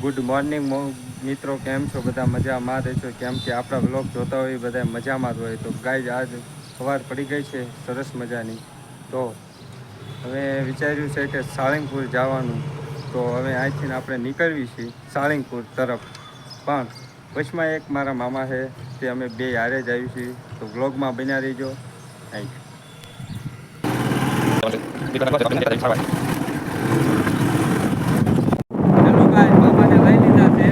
Good morning મિત્રો, કેમ છો? બધા મજામાં રહેશો? કેમ કે આપણા વ્લોગ જોતા હોય બધા મજામાં જ હોય. તો ગાઈઝ આજ સવાર પડી ગઈ છે સરસ મજાની. તો હવે વિચાર્યું છે કે સાળંગપુર જવાનું. તો હવે અહીંથી આપણે નીકળવી છીએ સાળંગપુર તરફ. પણ વચમાં એક મારા મામા છે, તે અમે બે હારે જ આવી છીએ. તો વ્લોગમાં બન્યા રહીજો. Thank you. હેલો ગાઈસ, મામાને લઈ લીધા છે.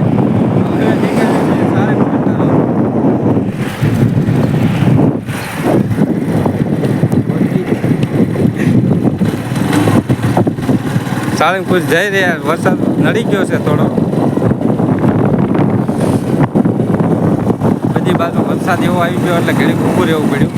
હવે નીકળીએ છીએ સાળંગપુર તરફ. સાળંગપુર જઈ રહ્યા. વરસાદ નડી ગયો છે થોડો. બધી બાજુ વરસાદ એવો આવી ગયો એટલે ઘડી ઊભું રહેવું પડ્યું.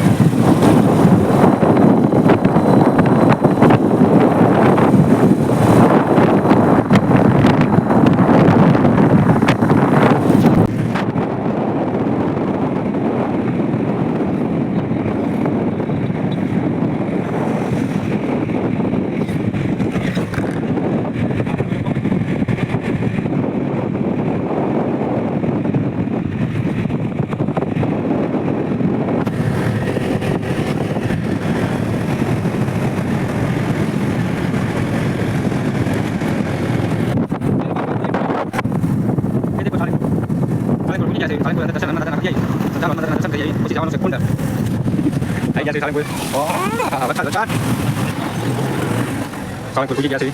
સાળંગપુર પૂજી ગયા છે.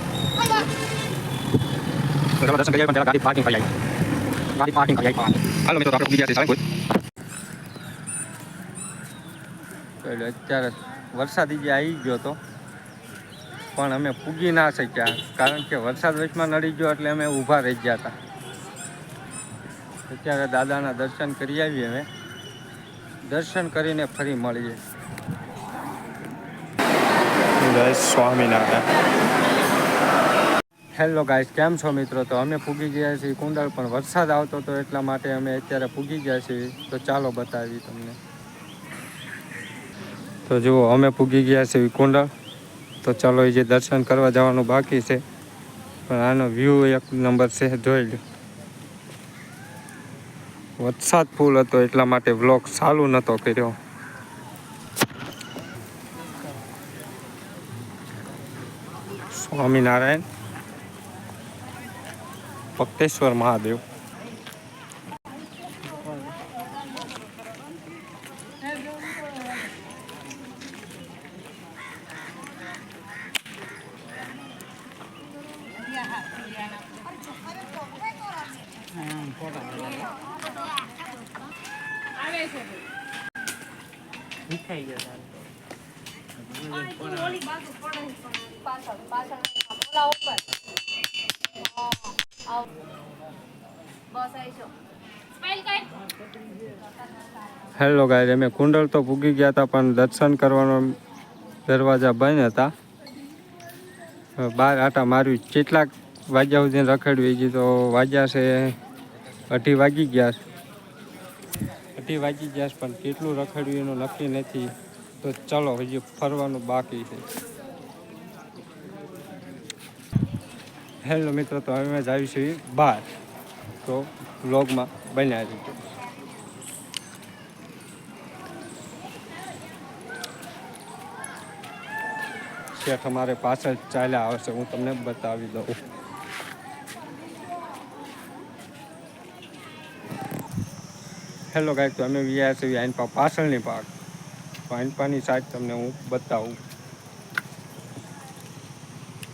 દર્શન કરી પણ ગાડી પાર્કિંગ કરી આવી. હાલો મિત્રો, આપણે પૂજી ગયા છે સાળંગપુર. અત્યારે વરસાદ જે આવી ગયો હતો, પણ અમે પૂગી ના શક્યા કારણ કે વરસાદ વચમાં નડી ગયો એટલે અમે ઊભા રહી ગયા હતા. અત્યારે દાદાના દર્શન કરી આવીએ. અમે દર્શન કરીને ફરી મળીએ. જય સ્વામિનારાયણ. હેલો ગાઈસ, કેમ છો મિત્રો? તો અમે પૂગી ગયા છીએ કુંડળ, પણ વરસાદ આવતો હતો એટલા માટે અમે અત્યારે પૂગી ગયા છીએ. તો ચાલો બતાવી તમને. તો જુઓ, અમે પૂગી ગયા છીએ કુંડળ. તો ચાલો, એ જે દર્શન કરવા જવાનું બાકી છે, પણ આનો વ્યૂ એક નંબર છે, જોઈ લો. વરસાદ ફૂલ હતો એટલા માટે વ્લોગ ચાલુ નહોતો કર્યો. સ્વામિનારાયણ, પક્તેશ્વર મહાદેવ. હેલો ગાઈસ, અમે કુંડળ તો પૂગી ગયા હતા, પણ દર્શન કરવાનો દરવાજા બંધ હતા. બહાર આટા માર્યું. કેટલાક વાગ્યા સુધી રખડવી ગઈ તો વાગ્યા છે 2:30 વાગી ગયા. 2:30 વાગી ગયા, પણ કેટલું રખડ્યું એનું નક્કી નથી. તો ચલો, હજી ફરવાનું બાકી છે. હેલો મિત્રો, તો અમે જ આવી છીએ બહાર. તો વ્લોગમાં બન્યા રહીજો. શેઠ અમારે પાછળ ચાલ્યા આવશે, હું તમને બતાવી દઉં. હેલો ગાઈસ, તો અમે વ્યા છીએ આઈનપા પાછળની પાક. તો આઈનપાની સાઈડ તમને હું બતાવું.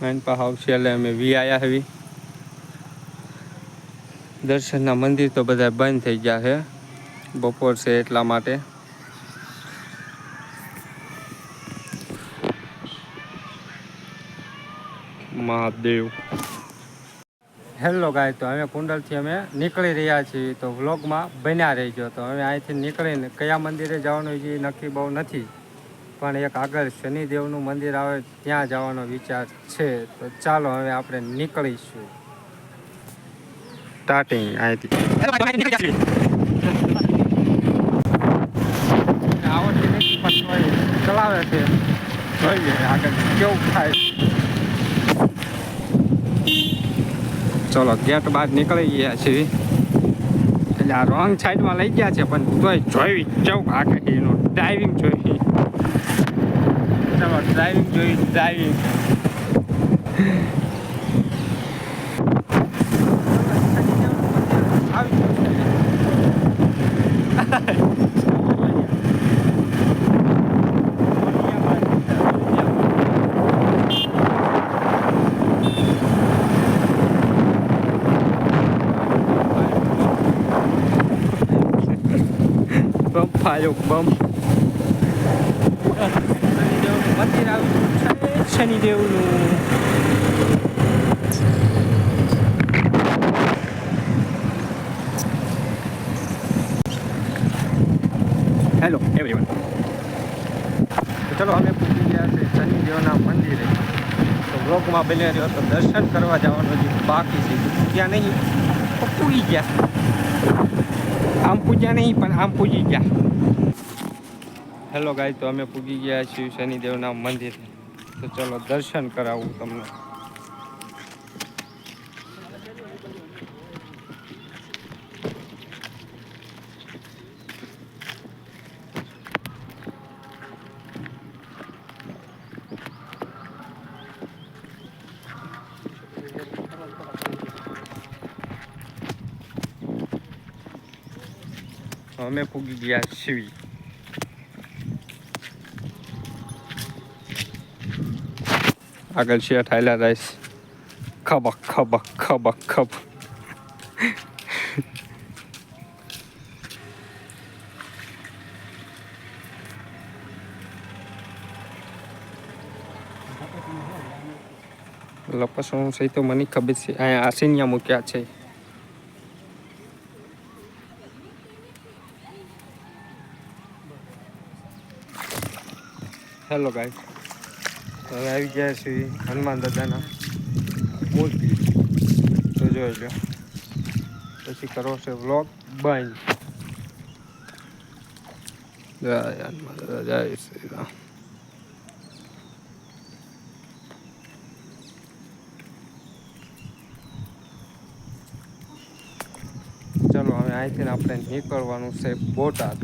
આઈનપા હાવ છેલ્લે અમે વી આવ્યા આવી. દર્શનના મંદિર તો બધા બંધ થઈ ગયા છે, બપોર છે એટલા માટે. મહાદેવ. હેલો ગાઈસ, તો અમે કુંડલથી અમે નીકળી રહ્યા છીએ. તો વ્લોગમાં બન્યા રહેજો. તો હવે અહીંથી નીકળીને કયા મંદિરે જવાનું એ નક્કી બહુ નથી, પણ એક આગળ શનિદેવનું મંદિર આવે ત્યાં જવાનો વિચાર છે. તો ચાલો, હવે આપણે નીકળીશું. સ્ટાર્ટિંગ અહીંથી આવડતી નથી, પણ ચલાવે છે. જોઈએ આગળ કેવું થાય. ચલો ગેટ બહાર નીકળી ગયા છે એટલે આ રોંગ સાઈડમાં લઈ ગયા છે પણ તોય જોઈ ચૌક આગે એનું ડ્રાઇવિંગ જોઈ. ચલો ડ્રાઇવિંગ જોઈ ડ્રાઇવિંગ. ફાયો બમ મંદિર આવ્યું છે શનિદેવનું. હેલો એવરીવન, તો ચલો અમે પૂછી ગયા છે શનિદેવના મંદિરે. તો બ્લોગમાં બને રહ્યો તો દર્શન કરવા જવાનું જે બાકી છે પૂજ્યા નહીં તો પૂરી ગયા. આમ પૂજ્યા નહીં પણ આમ પૂજી ગયા. હેલો ગાઈસ, તો અમે પૂગી ગયા છીએ શનિદેવના મંદિર. તો ચલો દર્શન કરાવું તમને. અમે પૂગી ગયા છીએ. આગળ છે ઠાયલા રાઈસ. ખબક ખબક ખબક ખબ. લપસણું છે તો મને ખબર છે. અહીંયા આસીનિયા મૂક્યા છે. હેલો ગાઈસ, હવે આવી ગયા છે હનુમાન દાદાના મૂર્તિ. તો જોઈ લો, પછી કરો છે વ્લોગ બંધ. જય હનુમાન દાદા, જય શ્રી રામ. ચલો હવે અહીંથી આપણે નીકળવાનું છે બોટાદ.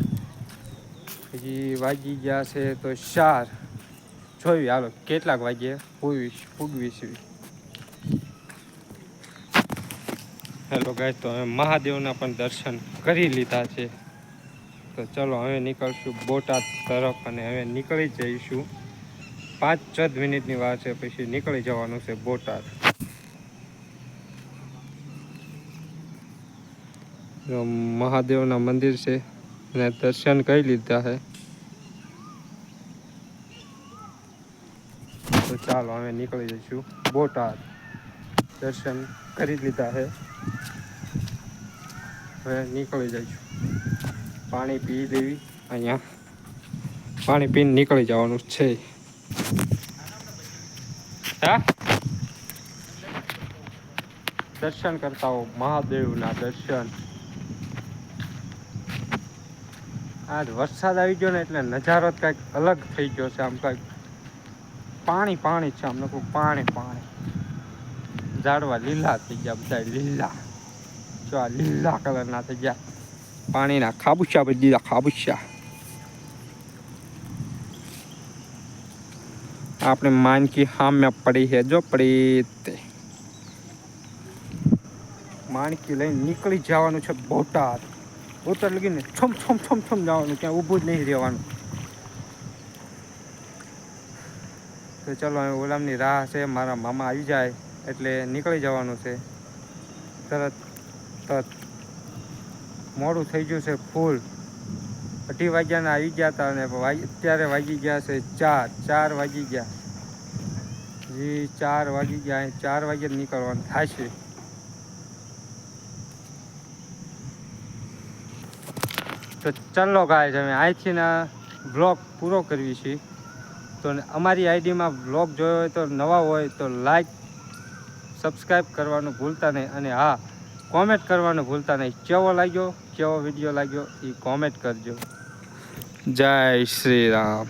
હજી વાગી ગયા છે તો 4. જોઈ હાલો કેટલાક વાગ્યે પૂગવી છે. હેલો ગાઈસ, તો હવે મહાદેવના પણ દર્શન કરી લીધા છે. તો ચલો હવે નીકળશું બોટાદ તરફ અને હવે નીકળી જઈશું. 5-14 મિનિટની વાર છે, પછી નીકળી જવાનું છે બોટાદ. મહાદેવના મંદિર છે અને દર્શન કરી લીધા છે. તો ચાલો હવે નીકળી જઈશું બોટાદ. દર્શન કરી લીધા છે, હવે નીકળી જઈશું. પાણી પી લેવી. અહીંયા પાણી પીને નીકળી જવાનું છે. હા, દર્શન કરતા હો મહાદેવના દર્શન. આજ વરસાદ આવી ગયો ને એટલે નજારો કંઈક અલગ થઈ ગયો છે. આમ કંઈક પાણી પાણી છે. આમ લોકો પાણી પાણી. ઝાડવા લીલા થઈ ગયા, બધા લીલા. જો આ લીલા કલરના થઈ ગયા. પાણીના ખાબુચા બધી દીધા, ખાબુચા. આપણે માનકી સામે પડી છે, જો પડી તે માનકી લઈને નીકળી જવાનું છે બોટાદ. બોટાદ લગીને છમ છમ છમ છમ જવાનું, ક્યાં ઊભું જ નહીં રહેવાનું. તો ચલો હવે ઓલામની રાહ છે. મારા મામા આવી જાય એટલે નીકળી જવાનું છે તરત. મોડું થઈ ગયું છે ફૂલ. 2:30 વાગ્યાના આવી ગયા હતા અને અત્યારે વાગી ગયા છે 4 વાગી ગયા. જી 4 વાગી ગયા. 4 વાગ્યે નીકળવાનું થાય છે. તો ચાલો ગાઈસ, અમે અહીંથી ના બ્લોગ પૂરો કરવી છે. તો અમારી આઈડીમાં બ્લોગ જોયો હોય તો નવા હોય તો લાઈક સબસ્ક્રાઈબ કરવાનું ભૂલતા નહીં. અને હા, કોમેન્ટ કરવાનું ભૂલતા નહીં. કેવો લાગ્યો, કેવો વિડીયો લાગ્યો એ કોમેન્ટ કરજો. જય શ્રી રામ.